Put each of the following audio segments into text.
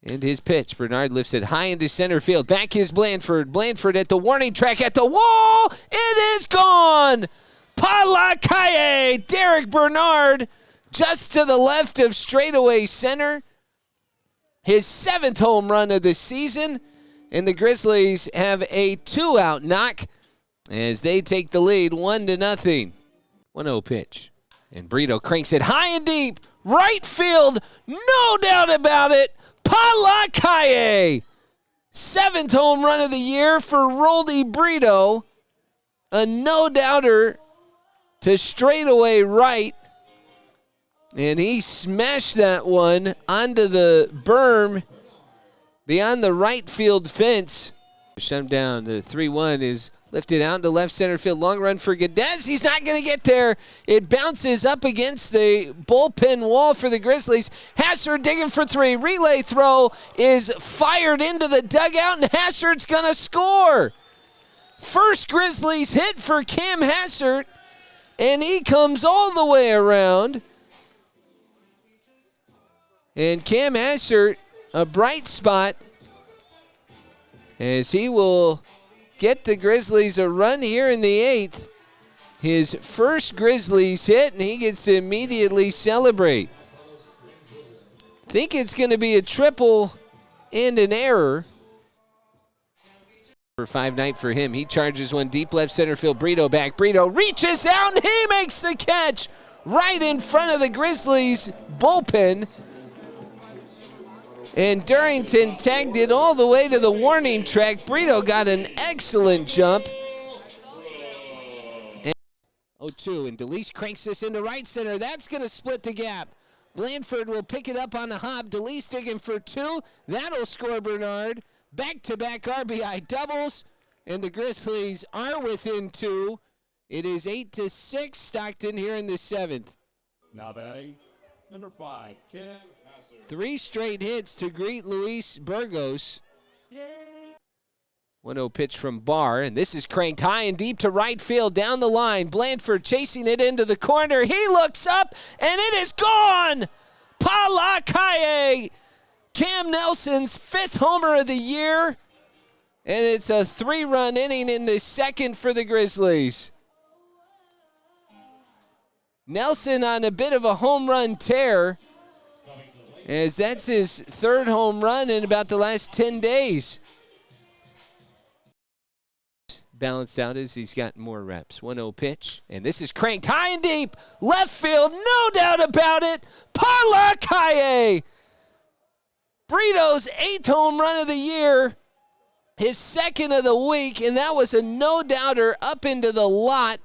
And his pitch, Bernard lifts it high into center field. Back is Blanford. Blanford at the warning track at the wall. It is gone. Palakaye, Derek Bernard, just to the left of straightaway center. His 7th home run of the season. And the Grizzlies have a 2-out knock as they take the lead 1-0. 1-0 pitch. And Brito cranks it high and deep. Right field, no doubt about it. Palakaye, 7th home run of the year for Roldy Brito. A no-doubter to straightaway right. And he smashed that one onto the berm beyond the right field fence. Shut him down. The 3-1 is lifted out into left center field. Long run for Gadez. He's not going to get there. It bounces up against the bullpen wall for the Grizzlies. Hassard digging for 3. Relay throw is fired into the dugout, and Hassard's going to score. First Grizzlies hit for Cam Hassard, and he comes all the way around. And Cam Hassard, a bright spot, as he will get the Grizzlies a run here in the 8th. His first Grizzlies hit, and he gets to immediately celebrate. Think it's going to be a triple and an error. For 5 night for him. He charges one deep left center field. Brito back. Brito reaches out, and he makes the catch right in front of the Grizzlies bullpen. And Durrington tagged it all the way to the warning track. Brito got an excellent jump. 0-2, and DeLeese cranks this into right center. That's going to split the gap. Blanford will pick it up on the hop. DeLeese digging for 2. That'll score Bernard. Back-to-back RBI doubles, and the Grizzlies are within 2. It is 8-6, Stockton here in the 7th. Now batting, number 5, Cam Hassard. 3 straight hits to greet Luis Burgos. 1-0 pitch from Barr, and this is cranked high and deep to right field down the line. Blanford chasing it into the corner. He looks up, and it is gone! Palakaye, Cam Nelson's 5th homer of the year, and it's a 3-run inning in the 2nd for the Grizzlies. Nelson on a bit of a home run tear, as that's his 3rd home run in about the last 10 days. Balanced out as he's got more reps. 1-0 pitch, and this is cranked high and deep. Left field, no doubt about it. Palakaye, Brito's 8th home run of the year, his 2nd of the week, and that was a no-doubter up into the lot,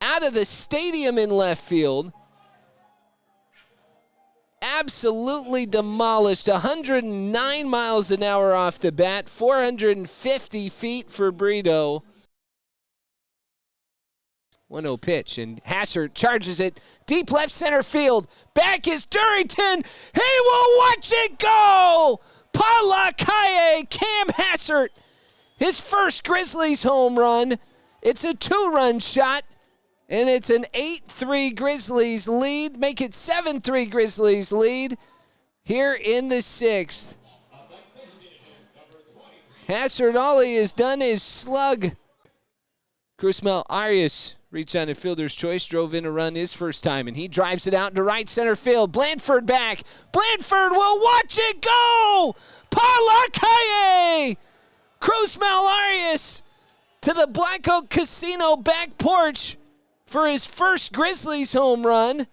out of the stadium in left field. Absolutely demolished. 109 miles an hour off the bat, 450 feet for Brito. 1-0 pitch, and Hassard charges it deep left center field. Back is Durrington. He will watch it go! Palakaye, Cam Hassard, his first Grizzlies home run. It's a 2-run shot, and it's an 8-3 Grizzlies lead. Make it 7-3 Grizzlies lead here in the 6th. Hassard, all he has done is slug. Cruzmel Arias reached on a fielder's choice, drove in a run his first time, and he drives it out into right center field. Blanford back. Blanford will watch it go! Palakaye! Cruzmel Arias to the Black Oak Casino back porch for his first Grizzlies home run.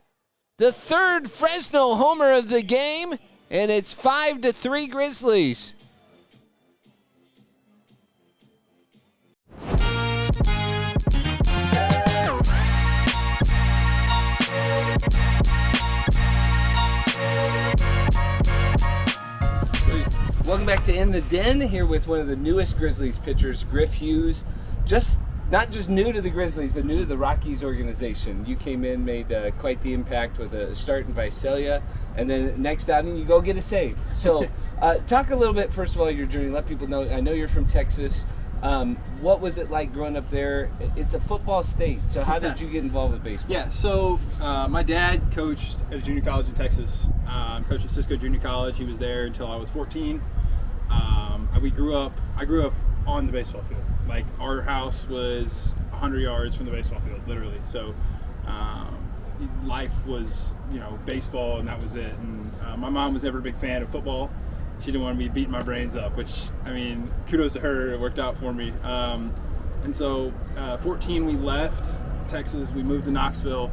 The 3rd Fresno homer of the game, and it's 5-3 Grizzlies. Welcome back to In the Den, here with one of the newest Grizzlies pitchers, Griff Hughes. Not just new to the Grizzlies, but new to the Rockies organization. You came in, made quite the impact with a start in Visalia, and then next outing you go get a save. So talk a little bit, first of all, your journey. Let people know, I know you're from Texas. What was it like growing up there? It's a football state, so how did you get involved with baseball? Yeah, so my dad coached at a junior college in Texas. Coached at Cisco Junior College. He was there until I was 14. I grew up on the baseball field. Like, our house was 100 yards from the baseball field, literally. So life was, baseball, and that was it. And my mom was never a big fan of football. She didn't want me beating my brains up, which, kudos to her. It worked out for me. And so 14, we left Texas. We moved to Knoxville.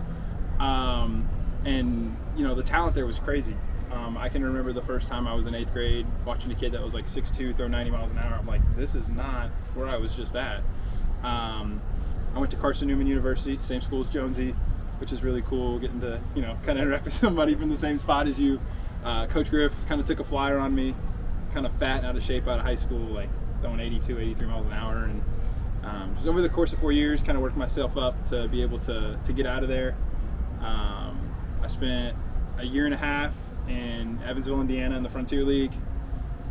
And, the talent there was crazy. I can remember the first time I was in 8th grade watching a kid that was like 6'2", throw 90 miles an hour. I'm like, this is not where I was just at. I went to Carson Newman University, same school as Jonesy, which is really cool, getting to, kind of interact with somebody from the same spot as you. Coach Griff kind of took a flyer on me, kind of fat and out of shape out of high school, like throwing 82, 83 miles an hour. And just over the course of 4 years, kind of worked myself up to be able to get out of there. I spent a year and a half in Evansville, Indiana in the Frontier League.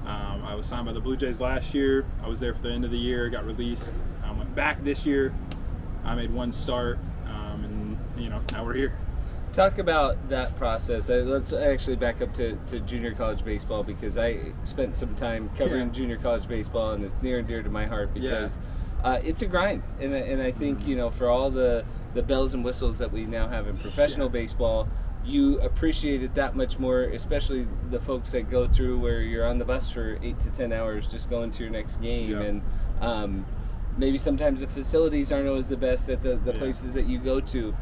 I was signed by the Blue Jays last year. I was there for the end of the year, got released. I went back this year. I made one start, and now we're here. Talk about that process. Let's actually back up to junior college baseball, because I spent some time covering junior college baseball, and it's near and dear to my heart because it's a grind. And I think, for all the bells and whistles that we now have in professional baseball, you appreciate it that much more, especially the folks that go through where you're on the bus for 8 to 10 hours just going to your next game. And maybe sometimes the facilities aren't always the best at the places that you go to.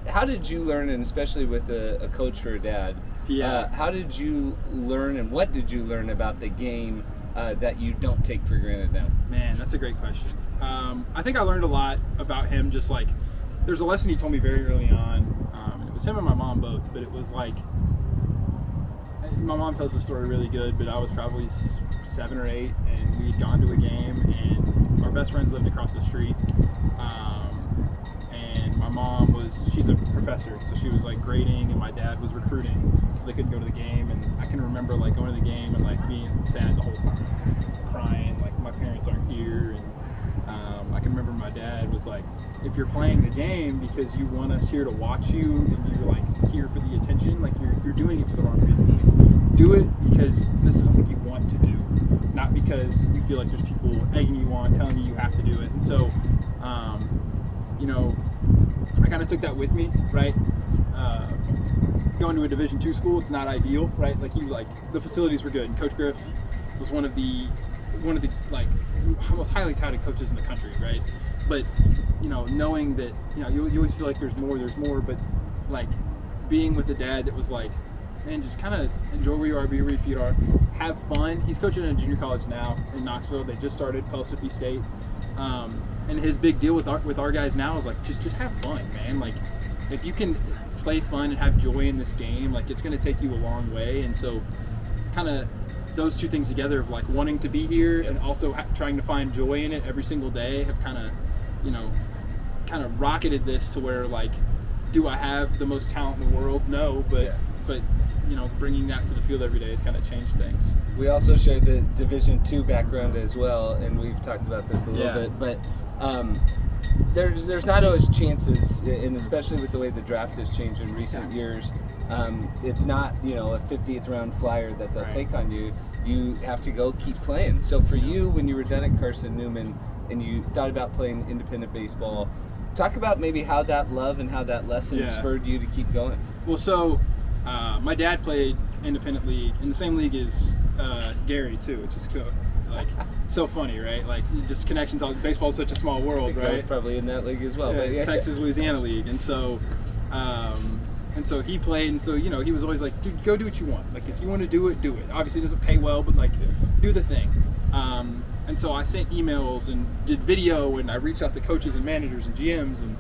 How did you learn, and especially with a coach or a dad, how did you learn, and what did you learn about the game that you don't take for granted now? Man, that's a great question. I think I learned a lot about him. Just like, there's a lesson he told me very early on. It was him and my mom both, but it was like, my mom tells the story really good, but I was probably 7 or 8, and we had gone to a game, and our best friends lived across the street. And my mom she's a professor, so she was like grading, and my dad was recruiting, so they couldn't go to the game. And I can remember like going to the game and like being sad the whole time, crying, like my parents aren't here. And I can remember my dad was like, if you're playing the game because you want us here to watch you, and you're like here for the attention, like you're doing it for the wrong reason. Like, do it because this is something you want to do, not because you feel like there's people egging you on, telling you have to do it. And so, I kind of took that with me, right? Going to a Division II school, it's not ideal, right? Like the facilities were good, and Coach Griff was one of the like most highly touted coaches in the country, right? But knowing that you always feel like there's more, but like being with a dad that was like, man, just kind of enjoy where you are, be where your feet are, have fun. He's coaching in a junior college now in Knoxville. They just started Pellissippi State, and his big deal with our guys now is like just have fun, man. Like, if you can play fun and have joy in this game, like, it's going to take you a long way. And so kind of those two things together of like wanting to be here and also trying to find joy in it every single day have kind of rocketed this to where, like, do I have the most talent in the world? No, but bringing that to the field every day has kind of changed things. We also share the Division II background as well, and we've talked about this a little bit, but there's not always chances, and especially with the way the draft has changed in recent years, it's not, a 50th round flyer that they'll take on you. You have to go keep playing. So for you, when you were done at Carson Newman and you thought about playing independent baseball, talk about maybe how that love and how that lesson spurred you to keep going. Well, so my dad played independent league in the same league as Gary too, which is cool. Like, so funny, right? Like, just connections. Baseball is such a small world, right? I was probably in that league as well. But Texas, Louisiana league, and so he played, and so he was always like, dude, go do what you want. Like, if you want to do it, do it. Obviously, it doesn't pay well, but like, do the thing. And so I sent emails and did video, and I reached out to coaches and managers and GMs, and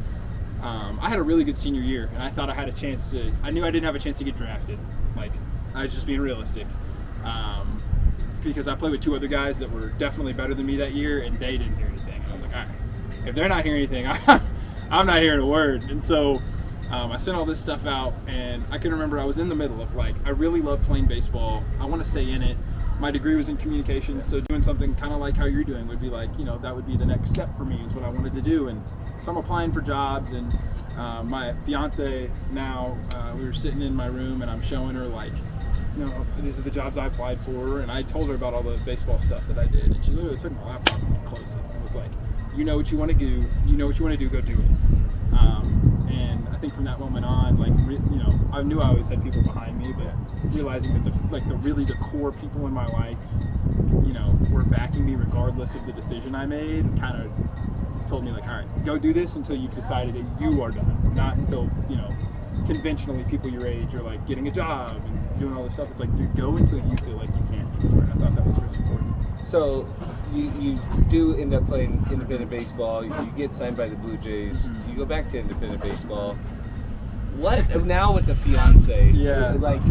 I had a really good senior year, and I thought I had a chance to. I knew I didn't have a chance to get drafted. Like, I was just being realistic. Because I played with 2 other guys that were definitely better than me that year, and they didn't hear anything. I was like, all right, if they're not hearing anything, I'm not hearing a word. And so I sent all this stuff out, and I can remember I was in the middle of, like, I really love playing baseball. I want to stay in it, my degree was in communications, so doing something kind of like how you're doing would be like, you know, that would be the next step for me, is what I wanted to do. And so I'm applying for jobs, and my fiance now, we were sitting in my room and I'm showing her like, you know, these are the jobs I applied for, and I told her about all the baseball stuff that I did, and she literally took my laptop and closed it and was like, you know what you want to do, go do it. And I think from that moment on, like, you know, I knew I always had people behind me, but realizing that the core people in my life, you know, were backing me regardless of the decision I made, kind of told me like, all right, go do this until you've decided that you are done, not until, you know, conventionally people your age are like getting a job and doing all this stuff. It's like, dude, go until you feel like you can't anymore. And I thought that was really important. So you do end up playing independent baseball. You get signed by the Blue Jays. Mm-hmm. You go back to independent baseball. What now with the fiance? Yeah. Like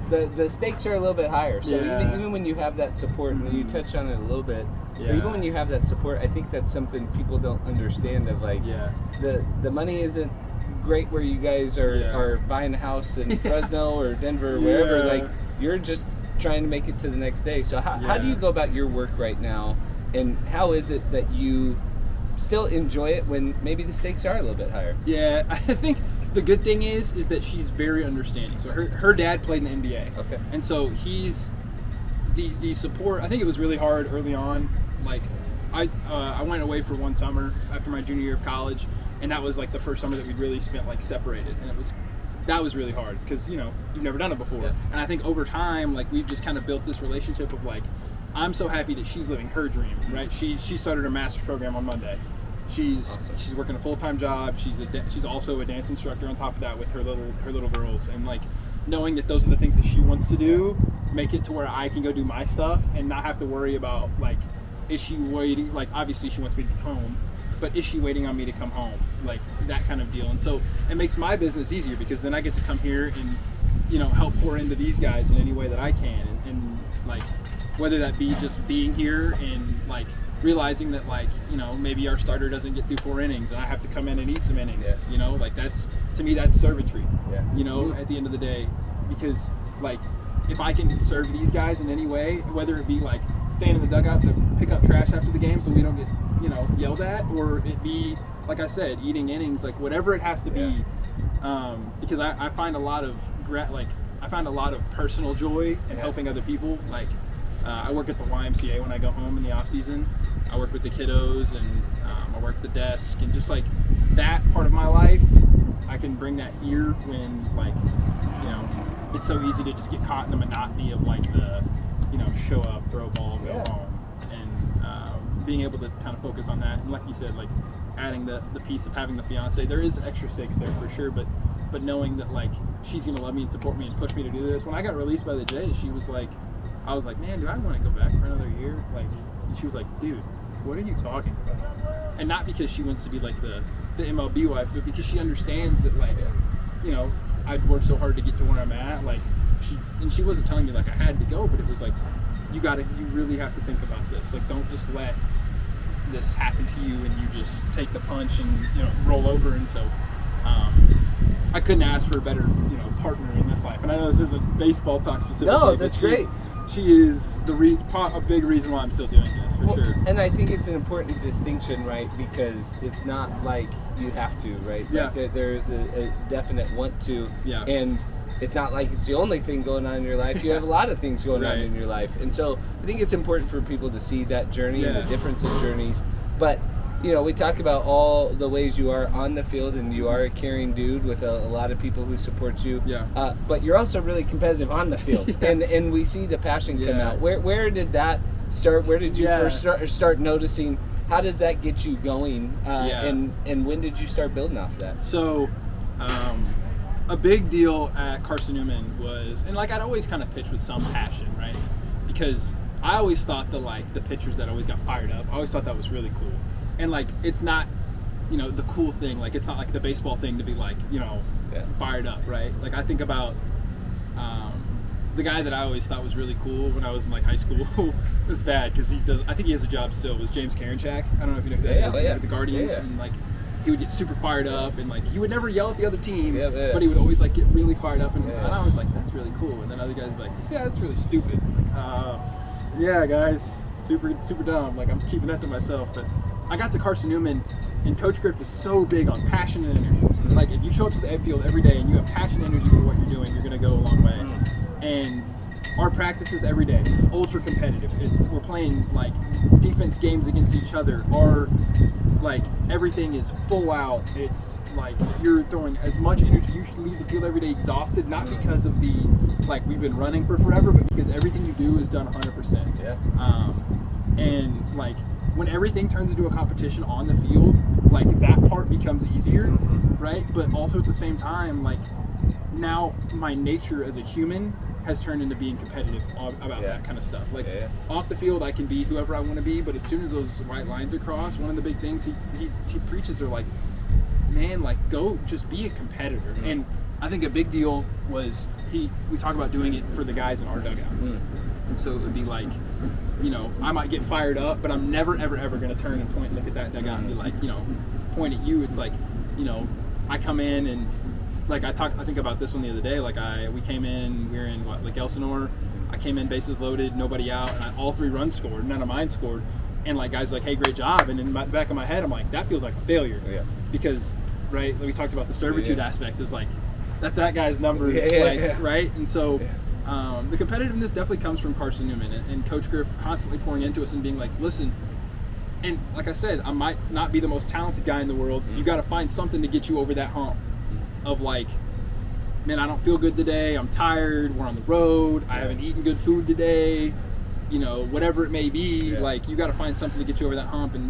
the stakes are a little bit higher. So Yeah. even when you have that support, and you touched on it a little bit, but Yeah. even when you have that support, I think that's something people don't understand. Of like, Yeah. the money isn't great where you guys are buying a house in Fresno or Denver or wherever. Yeah. Like, you're just trying to make it to the next day. So how do Yeah. you go about your work right now, and how is it that you still enjoy it when maybe the stakes are a little bit higher? Yeah, I think the good thing is that she's very understanding. So her dad played in the NBA. Okay. And so he's the support. I think it was really hard early on. Like I went away for one summer after my junior year of college, and that was like the first summer that we'd really spent like separated, and that was really hard because, you know, you've never done it before. Yeah. And I think over time, like, we've just kind of built this relationship of like, I'm so happy that she's living her dream, right? She started her master's program on Monday. She's working a full-time job. She's also a dance instructor on top of that with her little girls, and like, knowing that those are the things that she wants to do, make it to where I can go do my stuff and not have to worry about like, is she waiting? Like, obviously she wants me to be home, but is she waiting on me to come home? Like, that kind of deal. And so it makes my business easier because then I get to come here and, you know, help pour into these guys in any way that I can. And like, whether that be just being here and like realizing that, like, you know, maybe our starter doesn't get through 4 innings and I have to come in and eat some innings, you know, like, that's, to me, that's servantry, you know, at the end of the day, because like, if I can serve these guys in any way, whether it be like staying in the dugout to pick up trash after the game so we don't get, you know, yelled at, or it be, like I said, eating innings, like whatever it has to be, because I find a lot of personal joy in helping other people. Like, I work at the YMCA when I go home in the off season. I work with the kiddos, and I work the desk, and just like that part of my life, I can bring that here when, like, you know, it's so easy to just get caught in the monotony of like the, you know, show up, throw a ball, go home, and being able to kind of focus on that. And like you said, like, adding the piece of having the fiance, there is extra stakes there for sure, but knowing that like she's gonna love me and support me and push me to do this. When I got released by the Jays, she was like, I was like, man, do I want to go back for another year? Like, and she was like, dude, what are you talking about? And not because she wants to be like the MLB wife, but because she understands that, like, you know, I'd worked so hard to get to where I'm at. Like, she wasn't telling me like I had to go, but it was like, you really have to think about this. Like, don't just let this happen to you and you just take the punch and, you know, roll over. And so I couldn't ask for a better, you know, partner in this life. And I know this isn't baseball talk specifically. No, that's great. She is a big reason why I'm still doing this, for sure. And I think it's an important distinction, right? Because it's not like you have to, right? Yeah. Like, there's a definite want to. Yeah. And it's not like it's the only thing going on in your life. You have a lot of things going on in your life. And so I think it's important for people to see that journey and the difference of journeys. But, you know, we talk about all the ways you are on the field, and you are a caring dude with a lot of people who support you. Yeah. But you're also really competitive on the field. And we see the passion come out. Where did that start? Where did you first start noticing? How does that get you going? And when did you start building off that? So, a big deal at Carson Newman was, and like, I'd always kind of pitch with some passion, right? Because I always thought that, like, the pitchers that always got fired up, I always thought that was really cool. And like, it's not, you know, the cool thing, like, it's not like the baseball thing to be like, you know, fired up, right? Like, I think about the guy that I always thought was really cool when I was in like high school. It was bad because I think he has a job still, was James Karinchak. I don't know if you know who that is. The Guardians. And like, he would get super fired up, and like, he would never yell at the other team, but he would always like get really fired up, and I was like, that's really cool. And then other guys would be like, yeah, that's really stupid. Yeah, guys, super dumb. Like, I'm keeping that to myself. But I got to Carson Newman, and Coach Griff is so big on passion and energy. Like, if you show up to the ed field every day and you have passion and energy for what you're doing, you're gonna go a long way. And our practices every day, ultra competitive. We're playing like defense games against each other. Our like everything is full out. It's like you're throwing as much energy. You should leave the field every day exhausted, not because of the like we've been running for forever, but because everything you do is done 100%. Yeah. And like when everything turns into a competition on the field, like that part becomes easier, right? But also at the same time, like now my nature as a human has turned into being competitive about that kind of stuff. Like off the field, I can be whoever I want to be, but as soon as those white lines are crossed, one of the big things he preaches are like, man, like go just be a competitor. And I think a big deal was we talk about doing it for the guys in our dugout. And so it would be like, you know, I might get fired up, but I'm never ever going to turn and point and look at that dugout and be like, you know, point at you. It's like, you know, I come in and like I think about this one the other day. Like we came in, we were in like Elsinore. I came in bases loaded, nobody out, and all 3 runs scored. None of mine scored. And like guys like, hey, great job. And in the back of my head, I'm like, that feels like a failure. Yeah. Because right, we talked about the servitude aspect. Is like that's that guy's number. Right. And so the competitiveness definitely comes from Carson Newman and Coach Griff constantly pouring into us and being like, listen. And like I said, I might not be the most talented guy in the world. You got to find something to get you over that hump. Of like, man, I don't feel good today. I'm tired. We're on the road. I haven't eaten good food today. You know, whatever it may be. Like, you got to find something to get you over that hump. And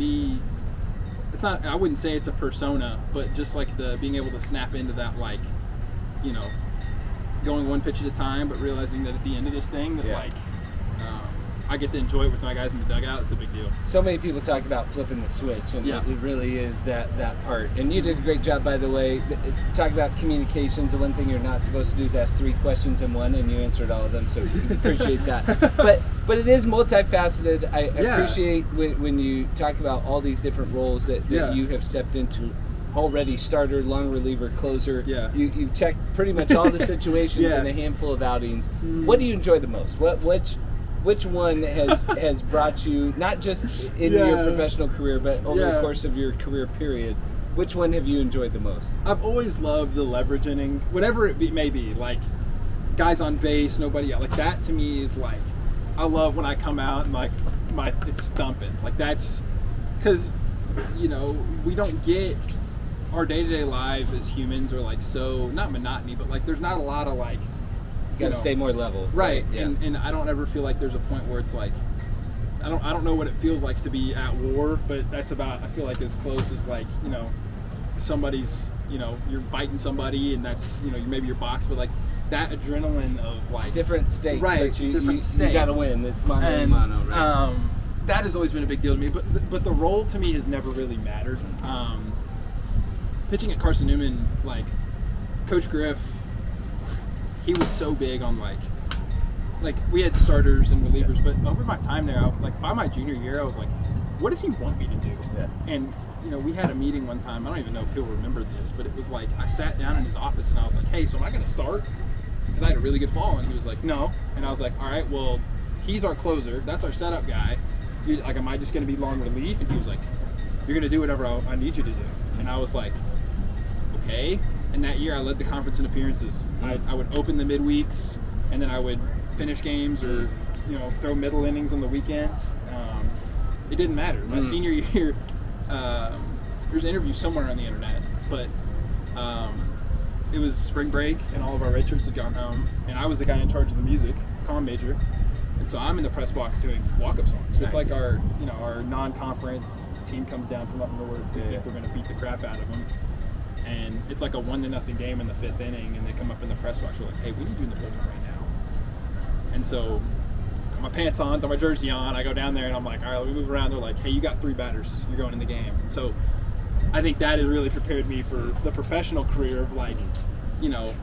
it's not. I wouldn't say it's a persona, but just like the being able to snap into that, like, you know, going one pitch at a time, but realizing that at the end of this thing, that like, I get to enjoy it with my guys in the dugout. It's a big deal. So many people talk about flipping the switch, and it really is that part. And you did a great job, by the way. Talk about communications. The one thing you're not supposed to do is ask 3 questions in one, and you answered all of them, so we appreciate that. But it is multifaceted. I appreciate when you talk about all these different roles that you have stepped into. Already starter, long reliever, closer. You've checked pretty much all the situations in a handful of outings. What do you enjoy the most? Which one has brought you, not just in your professional career, but over the course of your career period, which one have you enjoyed the most? I've always loved the leverage inning, whatever it may be, like guys on base, nobody else. Like that to me is like, I love when I come out and like it's thumping. Like that's, because, you know, we don't get, our day-to-day life as humans are like so, not monotony, but like there's not a lot of like, You gotta stay more level. Right. And I don't ever feel like there's a point where it's like, I don't know what it feels like to be at war, but that's about, I feel like as close as like, you know, somebody's, you know, you're fighting somebody and that's, you know, maybe your box, but like that adrenaline of like. Different stakes. Right. You gotta win. It's mono, right? That has always been a big deal to me, but the role to me has never really mattered. Pitching at Carson Newman, like Coach Griff, he was so big on like we had starters and relievers, but over my time there, like by my junior year, I was like, what does he want me to do? And you know, we had a meeting one time. I don't even know if he'll remember this, but it was like I sat down in his office and I was like, hey, so am I going to start? Because I had a really good fall, and he was like, no. And I was like, all right, well, he's our closer. That's our setup guy. Like, am I just going to be long relief? And he was like, you're going to do whatever I need you to do. And I was like, okay. And that year I led the conference in appearances. I would open the midweeks, and then I would finish games or, you know, throw middle innings on the weekends. It didn't matter. My senior year, there's an interview somewhere on the internet, but it was spring break and all of our redshirts had gone home, and I was the guy in charge of the music, comm major. And so I'm in the press box doing walk-up songs. So it's like our non-conference team comes down from up north. We think we're going to beat the crap out of them. And it's like a 1-0 game in the 5th inning, and they come up in the press box. We're like, hey, we need you in the bullpen right now. And so put my pants on, throw my jersey on. I go down there, and I'm like, all right, let me move around. They're like, hey, you got 3 batters. You're going in the game. And so I think that has really prepared me for the professional career of like, you know,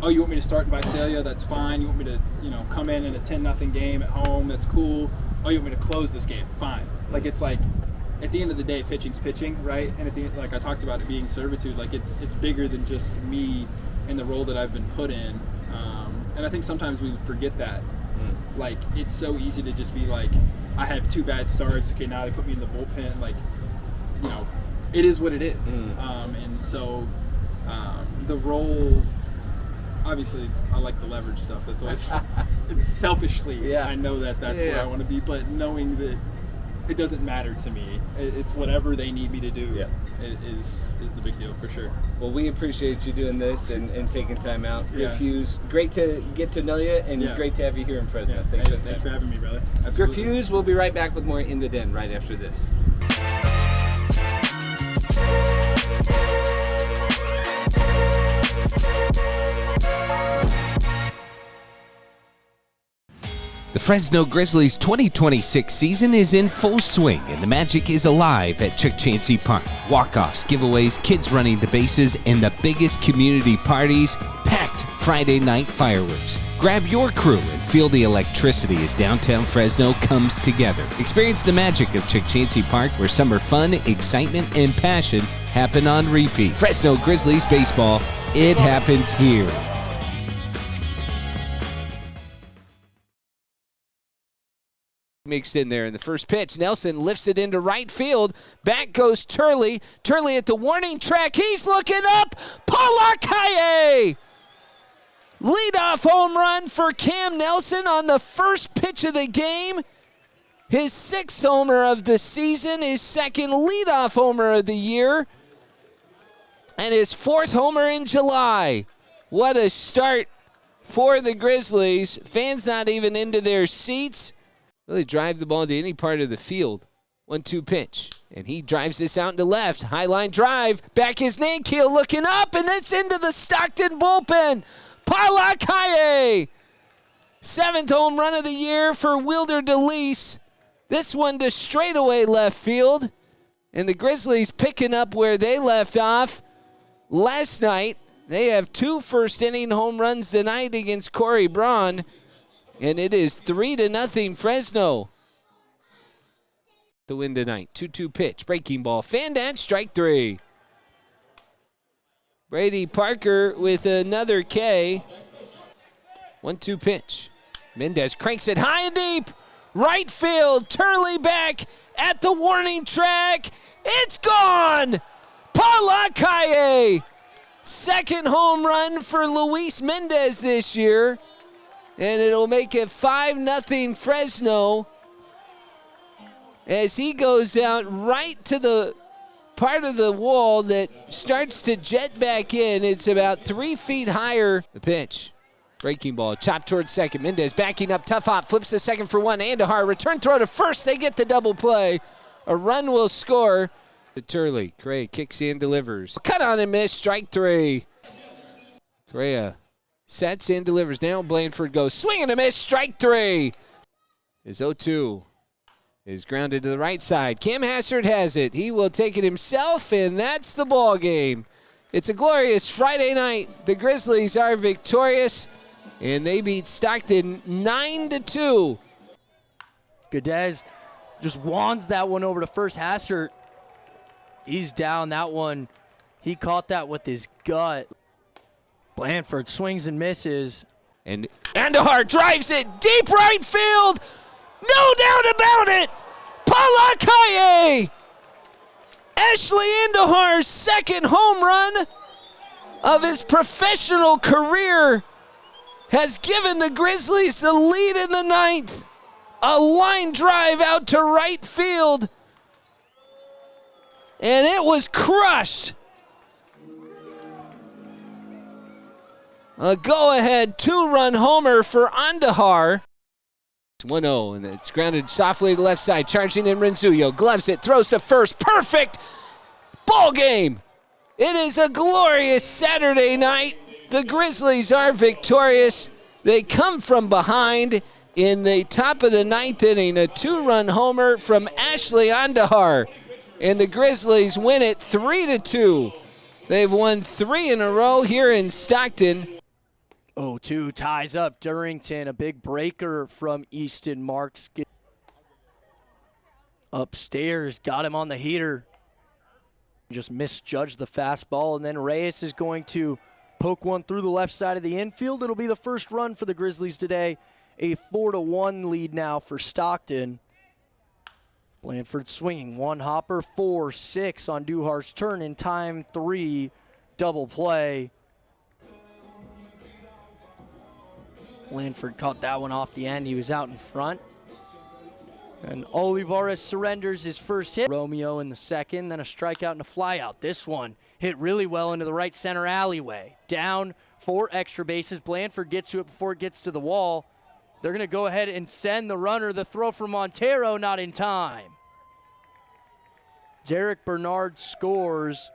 oh, you want me to start in Visalia? That's fine. You want me to, you know, come in a 10-0 game at home? That's cool. Oh, you want me to close this game? Fine. Like, it's like, at the end of the day, pitching's pitching, right? And at the end, like I talked about it being servitude, like it's bigger than just me and the role that I've been put in. And I think sometimes we forget that. Like, it's so easy to just be like, I have 2 bad starts. Okay, now they put me in the bullpen. Like, you know, it is what it is. And so the role, obviously, I like the leverage stuff. That's always, it's selfishly, I know that's where I want to be. But knowing that it doesn't matter to me, it's whatever they need me to do is the big deal for sure. Well, we appreciate you doing this and taking time out. Yeah. Griff Hughes, great to get to know you, and great to have you here in Fresno. Thanks for having me, brother. Griff Hughes, we'll be right back with more In the Den right after this. The Fresno Grizzlies 2026 season is in full swing, and the magic is alive at Chuck Chansey Park. Walk-offs, giveaways, kids running the bases, and the biggest community parties, packed Friday night fireworks. Grab your crew and feel the electricity as downtown Fresno comes together. Experience the magic of Chuck Chansey Park, where summer fun, excitement, and passion happen on repeat. Fresno Grizzlies baseball, it happens here. Mixed in there in the first pitch. Nelson lifts it into right field. Back goes Turley. Turley at the warning track. He's looking up. Palakaye! Leadoff home run for Cam Nelson on the first pitch of the game. His 6th homer of the season, his 2nd leadoff homer of the year, and his 4th homer in July. What a start for the Grizzlies. Fans not even into their seats. Really drive the ball to any part of the field. 1-2 pitch. And he drives this out into left. High line drive. Back is Nankiel looking up, and it's into the Stockton bullpen. Palakaye. 7th home run of the year for Wilder DeLeese. This one to straightaway left field. And the Grizzlies picking up where they left off last night. They have 2 first-inning home runs tonight against Corey Braun. And it is 3-0 Fresno. The win tonight. 2-2 pitch. Breaking ball. Fandant, strike 3. Brady Parker with another K. 1-2 pitch. Mendez cranks it high and deep. Right field. Turley back at the warning track. It's gone. Palakaye. 2nd home run for Luis Mendez this year. And it'll make it 5-0 Fresno as he goes out right to the part of the wall that starts to jet back in. It's about 3 feet higher. The pitch. Breaking ball. Chopped towards second. Mendez backing up. Tough hop. Flips the second for 1. Andahar. Return throw to first. They get the double play. A run will score. To Turley. Correa kicks in, delivers. Cut on and miss. Strike 3. Correa sets in, delivers. Now Blanford goes swing and a miss. Strike 3. His 0-2 is grounded to the right side. Cam Hassard has it. He will take it himself, and that's the ball game. It's a glorious Friday night. The Grizzlies are victorious, and they beat Stockton 9-2. Gadez just wands that one over to first. Hassard, he's down that one. He caught that with his gut. Blanford swings and misses. And Andahar drives it deep right field. No doubt about it. Palakaye. Ashley Andahar's 2nd home run of his professional career has given the Grizzlies the lead in the 9th. A line drive out to right field. And it was crushed. A go-ahead 2-run homer for Andahar. 1-0, and it's grounded softly to the left side. Charging in Renzuyo. Gloves it, throws to first. Perfect ball game. It is a glorious Saturday night. The Grizzlies are victorious. They come from behind in the top of the 9th inning. A 2-run homer from Ashley Andahar. And the Grizzlies win it 3-2. They've won 3 in a row here in Stockton. 0-2 ties up Durrington. A big breaker from Easton Marks. Upstairs, got him on the heater. Just misjudged the fastball, and then Reyes is going to poke one through the left side of the infield. It'll be the first run for the Grizzlies today, a 4-1 lead now for Stockton. Blandford swinging, one hopper, 4-6 on Duhar's turn in time 3, double play. Blandford caught that one off the end. He was out in front. And Olivares surrenders his first hit. Romeo in the second, then a strikeout and a flyout. This one hit really well into the right center alleyway. Down 4 extra bases. Blandford gets to it before it gets to the wall. They're going to go ahead and send the runner. The throw from Montero, not in time. Derek Bernard scores.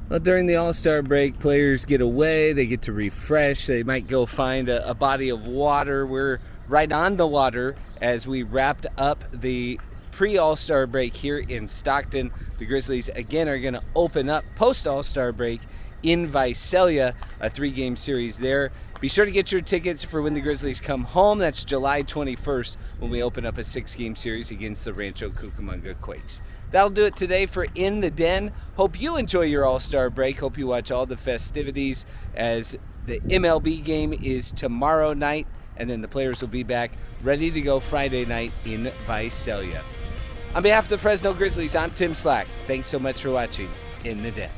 Well, during the All-Star break, players get away. They get to refresh. They might go find a body of water. We're right on the water as we wrapped up the pre-All-Star break here in Stockton. The Grizzlies, again, are going to open up post-All-Star break in Visalia, a 3-game series there. Be sure to get your tickets for when the Grizzlies come home. That's July 21st when we open up a 6-game series against the Rancho Cucamonga Quakes. That'll do it today for In the Den. Hope you enjoy your All-Star break. Hope you watch all the festivities as the MLB game is tomorrow night, and then the players will be back ready to go Friday night in Visalia. On behalf of the Fresno Grizzlies, I'm Tim Slack. Thanks so much for watching In the Den.